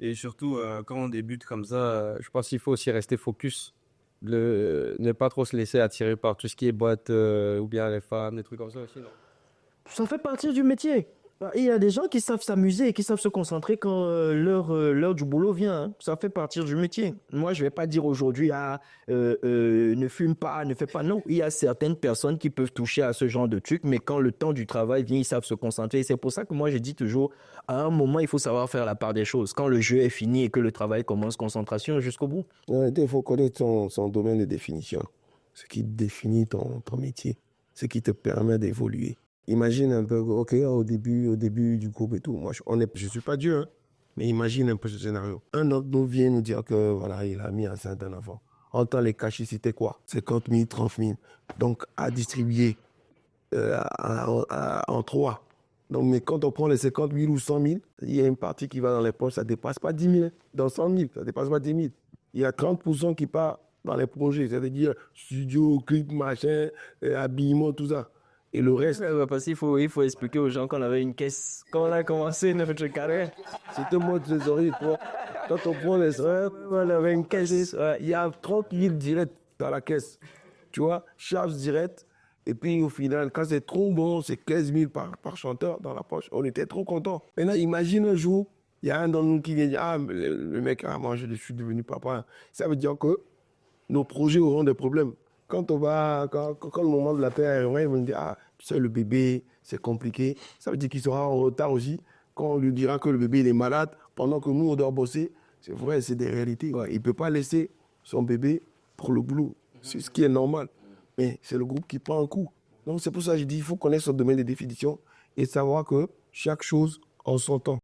Et surtout, quand on débute comme ça, je pense qu'il faut aussi rester focus. Ne pas trop se laisser attirer par tout ce qui est boîte ou bien les femmes, des trucs comme ça aussi, non? Ça fait partie du métier. Il y a des gens qui savent s'amuser et qui savent se concentrer quand l'heure du boulot vient, hein. Ça fait partie du métier. Moi, je vais pas dire aujourd'hui, ne fume pas, ne fais pas. Non, il y a certaines personnes qui peuvent toucher à ce genre de truc, mais quand le temps du travail vient, ils savent se concentrer. Et c'est pour ça que moi, je dis toujours, à un moment, il faut savoir faire la part des choses. Quand le jeu est fini et que le travail commence, concentration jusqu'au bout. Ouais, il faut connaître son domaine de définition, ce qui définit ton métier, ce qui te permet d'évoluer. Imagine un peu, ok, au début du groupe et tout, moi, je suis pas Dieu, hein, mais imagine un peu ce scénario. Un autre nous vient nous dire que, voilà, il a mis enceinte un enfant. En temps, les cachets, c'était quoi? 50 000, 30 000. Donc, à distribuer en trois. Donc, mais quand on prend les 50 000 ou 100 000, il y a une partie qui va dans les poches, ça ne dépasse pas 10 000. Dans 100 000, ça ne dépasse pas 10 000. Il y a 30% qui part dans les projets, c'est-à-dire studio, clip, machin, habillement, tout ça. Et le reste, Parce qu'il faut expliquer aux gens qu'on avait une caisse. Quand on a commencé notre carrière, c'était moi de trésorerie. Quand on prend les salaires, on avait une caisse. ouais, il y a 30 000 directs dans la caisse. Tu vois, charge directe. Et puis au final, quand c'est trop bon, c'est 15 000 par chanteur dans la poche. On était trop contents. Maintenant, imagine un jour, il y a un d'entre nous qui vient dire, ah, le mec, ah, moi je suis devenu papa. Ça veut dire que nos projets auront des problèmes. Quand le moment de la paix arrivera, ils vont dire, ah, tu sais, le bébé, c'est compliqué. Ça veut dire qu'il sera en retard aussi. Quand on lui dira que le bébé il est malade, pendant que nous, on doit bosser, c'est vrai, c'est des réalités. Ouais, il ne peut pas laisser son bébé pour le boulot. C'est ce qui est normal. Mais c'est le groupe qui prend un coup. Donc c'est pour ça que je dis, il faut connaître son domaine de définition et savoir que chaque chose en son temps.